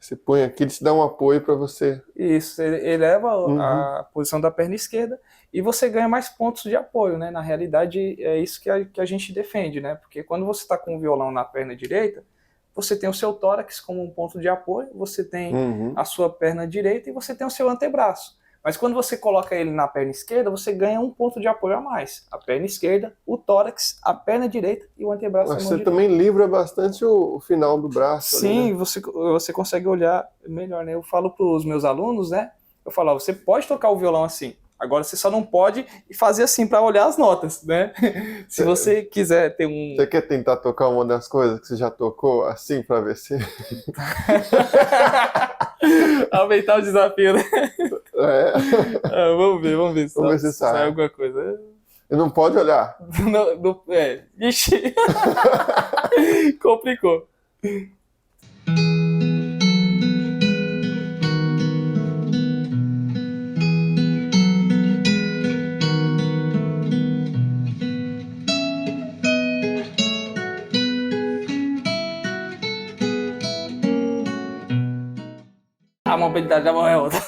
você põe aqui, ele te dá um apoio para você. Isso, ele eleva Uhum. a posição da perna esquerda e você ganha mais pontos de apoio, né? Na realidade, é isso que a gente defende, né? Porque quando você está com o violão na perna direita, você tem o seu tórax como um ponto de apoio, você tem Uhum. a sua perna direita e você tem o seu antebraço. Mas quando você coloca ele na perna esquerda, você ganha um ponto de apoio a mais. A perna esquerda, o tórax, a perna direita e o antebraço da Mas mão você direita. também livra bastante o final do braço ali, né? Sim, você consegue olhar melhor, né? Eu falo para os meus alunos, né? Eu falo, ó, você pode tocar o violão assim, agora você só não pode fazer assim para olhar as notas, né? Se Você você quiser ter um. você quer tentar tocar uma das coisas que você já tocou assim para ver se. Aumentar o desafio, né? É. Vamos ver Vamos ver se se sai sai. alguma coisa. E não pode olhar. Não, ixi, complicou. A mobilidade da mão é outra.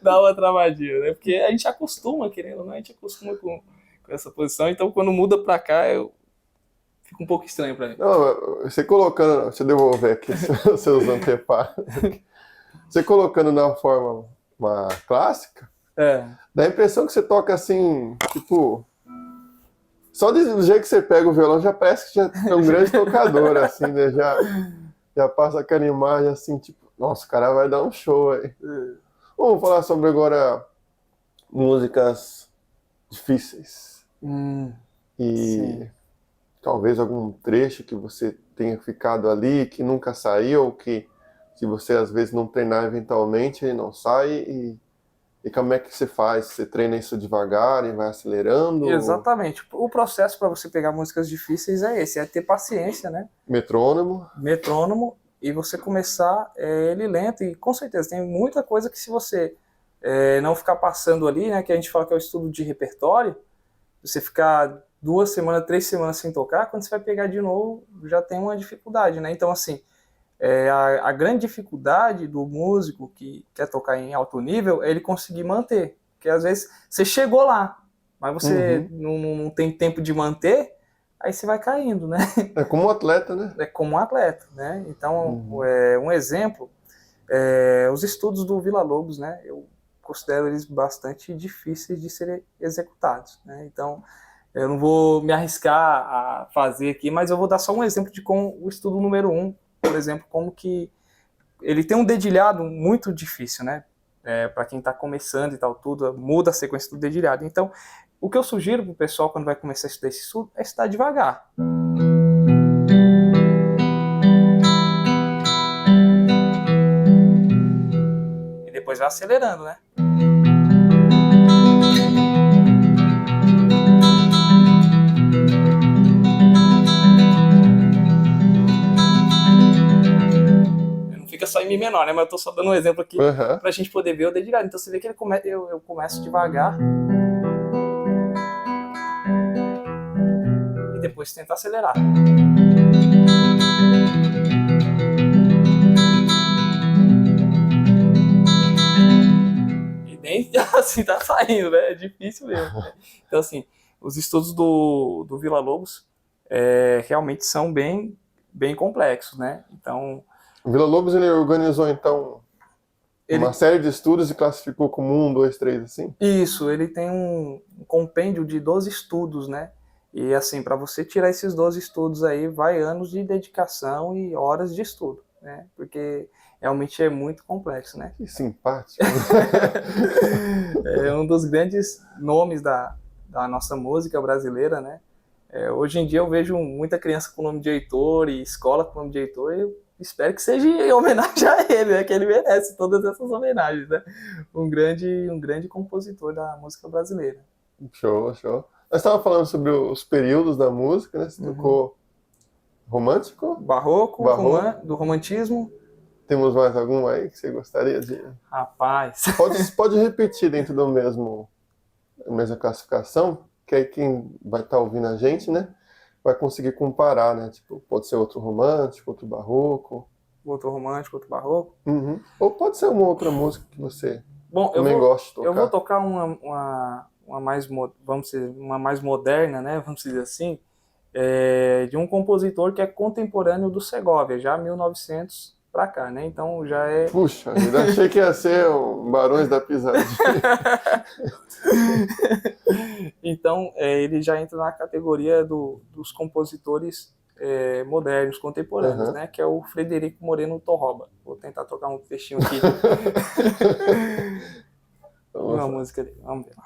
Dá uma travadinha, né? Porque a gente acostuma, querendo ou não, a gente acostuma com essa posição. Então, quando muda pra cá, fica um pouco estranho pra mim. Não, você colocando. Deixa eu devolver aqui os seus anteparos. Você colocando na forma uma clássica, É, dá a impressão que você toca assim, tipo. Só do jeito que você pega o violão já parece que já é um grande tocador, assim, né? Já passa aquela imagem assim, tipo, nossa, o cara vai dar um show aí. Vamos falar sobre agora músicas difíceis. E sim. talvez algum trecho que você tenha ficado ali, que nunca saiu, ou que se você às vezes não treinar eventualmente, ele não sai. E como é que você faz? Você treina isso devagar e vai acelerando? Exatamente. O processo para você pegar músicas difíceis é esse, é ter paciência, né? Metrônomo? Metrônomo, e você começar ele lento. E com certeza, tem muita coisa que se você não ficar passando ali, né? Que a gente fala que é o estudo de repertório, você ficar 2 semanas, 3 semanas sem tocar, quando você vai pegar de novo, já tem uma dificuldade, né? Então, assim, a grande dificuldade do músico que quer tocar em alto nível é ele conseguir manter. Porque às vezes você chegou lá, mas você não tem tempo de manter, aí você vai caindo, né? É como um atleta, né? É como um atleta, né? Então, um exemplo, os estudos do Villa-Lobos, né? Eu considero eles bastante difíceis de serem executados, né? Então, eu não vou me arriscar a fazer aqui, mas eu vou dar só um exemplo de como o estudo número 1, por exemplo, como que ele tem um dedilhado muito difícil, né? Para quem está começando e tal, tudo, muda a sequência do dedilhado. Então, o que eu sugiro para o pessoal quando vai começar a estudar esse estudo é estudar devagar. E depois vai acelerando, né? Fica só em Mi menor, né? Mas eu tô só dando um exemplo aqui pra gente poder ver o dedilhado. Então você vê que eu começo devagar e depois tento acelerar. E nem assim tá saindo, né? É difícil mesmo. Né? Então assim, os estudos do Villa-Lobos realmente são bem complexos, né? Então... O Villa-Lobos, ele organizou, então, uma série de estudos e classificou como 1, 2, 3, assim? Isso, ele tem um compêndio de 12 estudos, né? E, assim, para você tirar esses 12 estudos aí, vai anos de dedicação e horas de estudo, né? Porque realmente é muito complexo, né? Que simpático. É um dos grandes nomes da nossa música brasileira, né? Hoje em dia eu vejo muita criança com o nome de Heitor e escola com o nome de Heitor, e eu espero que seja em homenagem a ele, né? Que ele merece todas essas homenagens, né? Um grande compositor da música brasileira. Show, show. Nós estávamos falando sobre os períodos da música, né? Você tocou romântico? Barroco. Do romantismo. Temos mais algum aí que você gostaria de... Rapaz... Pode repetir dentro da mesma classificação, que aí quem vai estar ouvindo a gente, né? Vai conseguir comparar, né? Tipo, pode ser outro romântico, outro barroco. Outro romântico, outro barroco. Ou pode ser uma outra música que você também gosta de tocar. Eu vou tocar uma mais, vamos dizer, uma mais moderna, né? Vamos dizer assim, de um compositor que é contemporâneo do Segovia, já 1900 pra cá, né? Então já é... Puxa, eu achei que ia ser o Barões da Pisadinha. Então, ele já entra na categoria dos compositores modernos, contemporâneos, né? Que é o Frederico Moreno Torroba. Vou tentar tocar um trechinho aqui. Uma música dele. Vamos ver lá.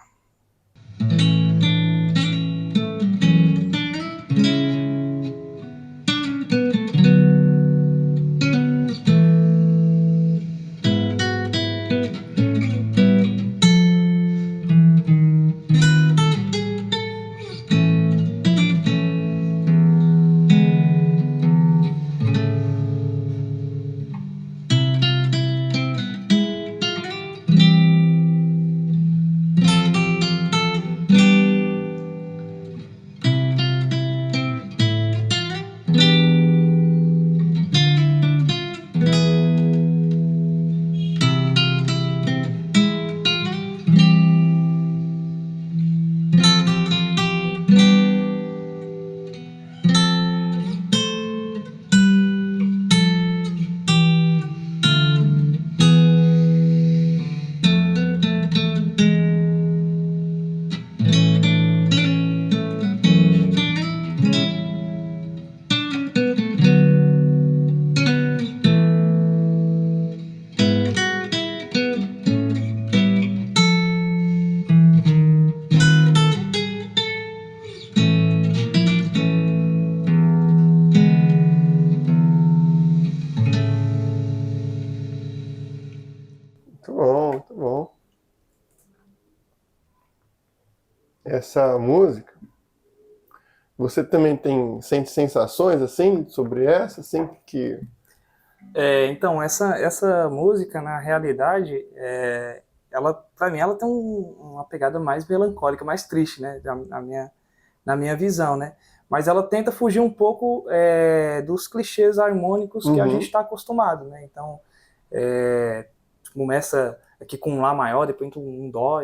Muito bom. Essa música, você também sente sensações assim sobre essa, assim que... Então, essa música, na realidade, para mim, ela tem uma pegada mais melancólica, mais triste, né? Na minha visão, né? Mas ela tenta fugir um pouco dos clichês harmônicos que a gente está acostumado, né? Então, começa aqui com um Lá maior, depois entra um Dó,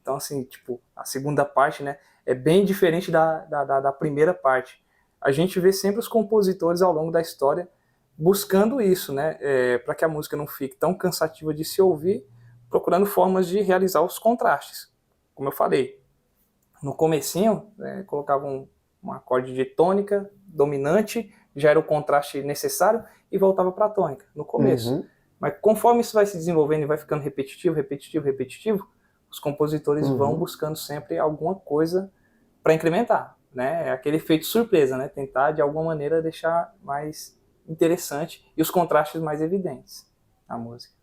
Então, assim, tipo, a segunda parte, né, é bem diferente da primeira parte. A gente vê sempre os compositores ao longo da história buscando isso, né, para que a música não fique tão cansativa de se ouvir, procurando formas de realizar os contrastes. Como eu falei, no comecinho, colocava um acorde de tônica dominante, já era o contraste necessário, e voltava para a tônica, no começo. Uhum. Mas conforme isso vai se desenvolvendo e vai ficando repetitivo, os compositores vão buscando sempre alguma coisa para incrementar, né? É aquele efeito surpresa, né? Tentar, de alguma maneira, deixar mais interessante e os contrastes mais evidentes na música.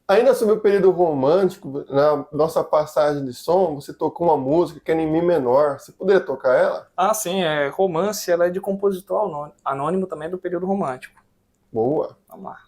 Ainda sobre o período romântico, na nossa passagem de som, você tocou uma música que é em Mi menor. Você poderia tocar ela? Ah, sim, Romance, ela é de compositor anônimo também do período romântico. Boa. Vamos lá.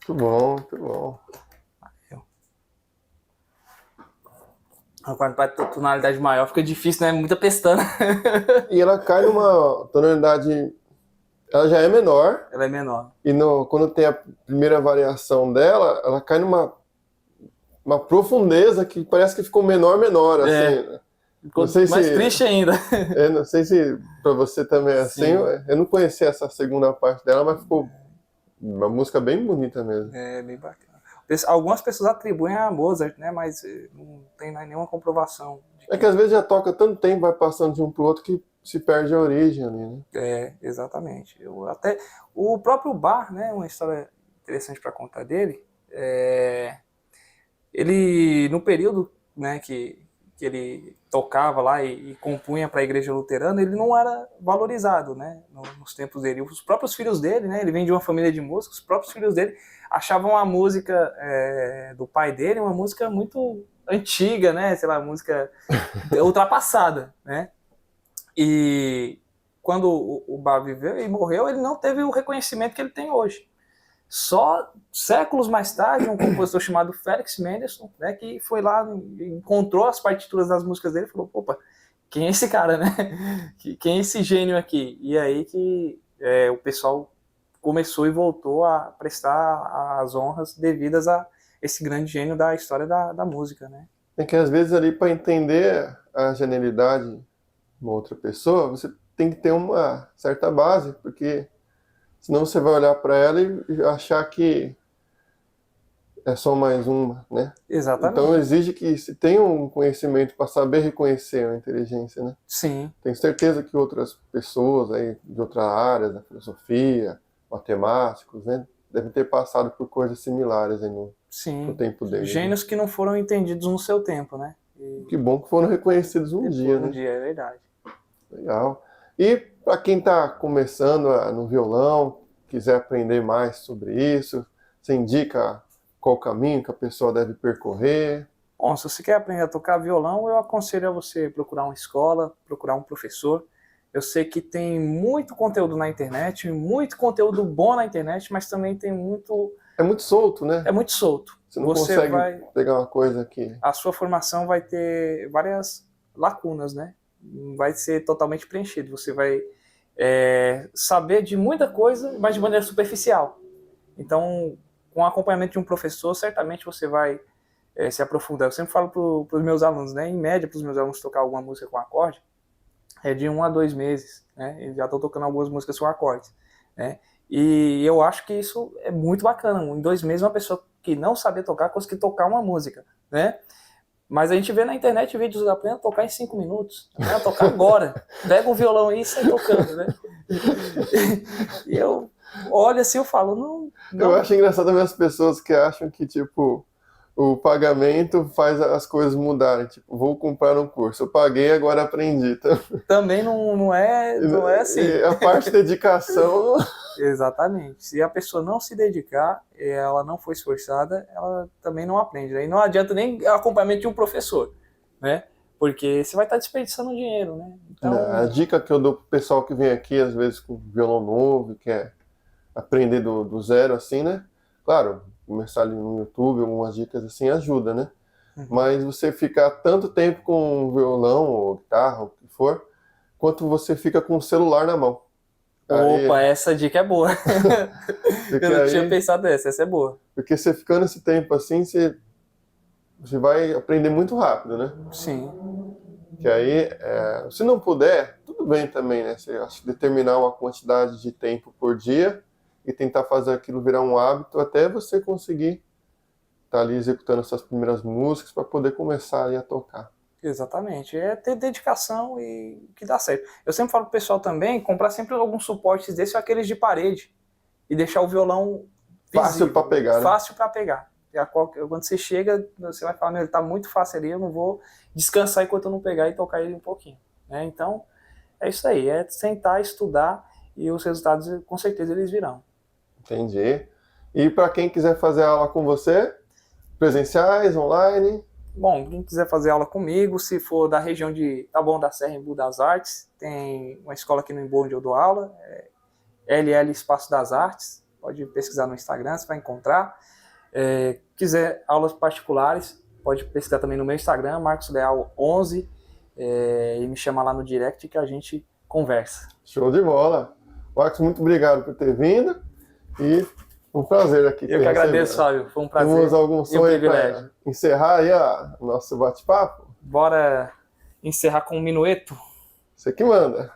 Muito bom, muito bom. Quando vai ter tonalidade maior fica difícil, né? Muita pestana. E ela cai numa tonalidade... Ela já é menor. Ela é menor. E quando tem a primeira variação dela, ela cai numa profundeza que parece que ficou menor, assim. Né? Ficou mais triste ainda. Eu não sei se pra você também é assim. Eu não conhecia essa segunda parte dela, mas ficou uma música bem bonita mesmo. É, bem bacana. Algumas pessoas atribuem a Mozart, né? Mas não tem nenhuma comprovação. É que às vezes já toca tanto tempo, vai passando de um pro outro, que se perde a origem ali, né? Exatamente. O próprio Bach, né? Uma história interessante para contar dele. Ele, no período, né, que ele tocava lá e compunha para a igreja luterana, ele não era valorizado, né, nos tempos dele. Os próprios filhos dele, né, ele vem de uma família de músicos, os próprios filhos dele achavam a música do pai dele uma música muito antiga, né, sei lá, música ultrapassada, né. E quando o Bach viveu e morreu, ele não teve o reconhecimento que ele tem hoje. Só séculos mais tarde, um compositor chamado Felix Mendelssohn, né, que foi lá, encontrou as partituras das músicas dele e falou, opa, quem é esse cara, né? Quem é esse gênio aqui? E aí que o pessoal começou e voltou a prestar as honras devidas a esse grande gênio da história da música, né? É que às vezes ali, para entender a genialidade de uma outra pessoa, você tem que ter uma certa base, porque senão você vai olhar para ela e achar que é só mais uma, né? Exatamente. Então exige que se tenha um conhecimento para saber reconhecer a inteligência, né? Sim. Tenho certeza que outras pessoas aí de outras áreas, da filosofia, matemáticos, né? Devem ter passado por coisas similares aí no Sim, tempo deles. gênios que não foram entendidos no seu tempo, né? Que bom que foram reconhecidos um dia, né? Um dia, é verdade. Legal. E para quem está começando no violão, quiser aprender mais sobre isso, você indica qual caminho que a pessoa deve percorrer? Bom, se você quer aprender a tocar violão, eu aconselho a você procurar uma escola, procurar um professor. Eu sei que tem muito conteúdo na internet, muito conteúdo bom na internet, mas também tem muito... É muito solto, né? É muito solto. Você não consegue pegar uma coisa aqui. A sua formação vai ter várias lacunas, né? Vai ser totalmente preenchido. Você vai saber de muita coisa, mas de maneira superficial. Então, com o acompanhamento de um professor, certamente você vai se aprofundar. Eu sempre falo para os meus alunos, né? Em média, para os meus alunos tocar alguma música com acorde, é de 1 a 2 meses, né? Eles já estão tocando algumas músicas com acordes, né? E eu acho que isso é muito bacana. Em 2 meses, uma pessoa que não sabia tocar conseguir tocar uma música, né? Mas a gente vê na internet vídeos da aprenda a tocar em 5 minutos. Aprenda a tocar agora. Pega um violão aí e sai tocando, né? E eu olho assim, eu falo, não. Eu acho engraçado também as pessoas que acham que, tipo, o pagamento faz as coisas mudarem. Tipo, vou comprar um curso. Eu paguei, agora aprendi. Também não é assim. E a parte de dedicação... Exatamente. Se a pessoa não se dedicar, ela não for esforçada, ela também não aprende. Aí não adianta nem acompanhamento de um professor, né? Porque você vai estar desperdiçando dinheiro, né? Então... A dica que eu dou pro pessoal que vem aqui, às vezes com violão novo, quer aprender do zero, assim, né? Claro, começar ali no YouTube, algumas dicas assim, ajuda, né? Uhum. Mas você ficar tanto tempo com violão ou guitarra, o que for, quanto você fica com o celular na mão. Opa, essa dica é boa. Eu não tinha pensado nessa, essa é boa. Porque você ficando esse tempo assim, você vai aprender muito rápido, né? Sim. Que aí, se não puder, tudo bem também, né? Você acha que determinar uma quantidade de tempo por dia e tentar fazer aquilo virar um hábito até você conseguir estar ali executando suas primeiras músicas para poder começar ali a tocar. Exatamente, é ter dedicação e que dá certo. Eu sempre falo pro pessoal também, comprar sempre alguns suportes desses ou aqueles de parede e deixar o violão visível, fácil para pegar, né? Fácil para pegar. Quando você chega, você vai falar, ele tá muito fácil ali, eu não vou descansar enquanto eu não pegar e tocar ele um pouquinho, né? Então, é isso aí, é sentar, estudar e os resultados, com certeza, eles virão. Entendi. E para quem quiser fazer aula com você, presenciais, online... Bom, quem quiser fazer aula comigo, se for da região de Taboão da Serra, em Embu das Artes, tem uma escola aqui no Embu onde eu dou aula, LL Espaço das Artes, pode pesquisar no Instagram, você vai encontrar. Quiser aulas particulares, pode pesquisar também no meu Instagram, Marcos Leal 11, e me chama lá no direct que a gente conversa. Show de bola! Marcos, muito obrigado por ter vindo e um prazer aqui. Eu que agradeço, Fábio, foi um prazer. Temos algum sonho para encerrar aí o nosso bate-papo? Bora encerrar com um minueto? Você que manda.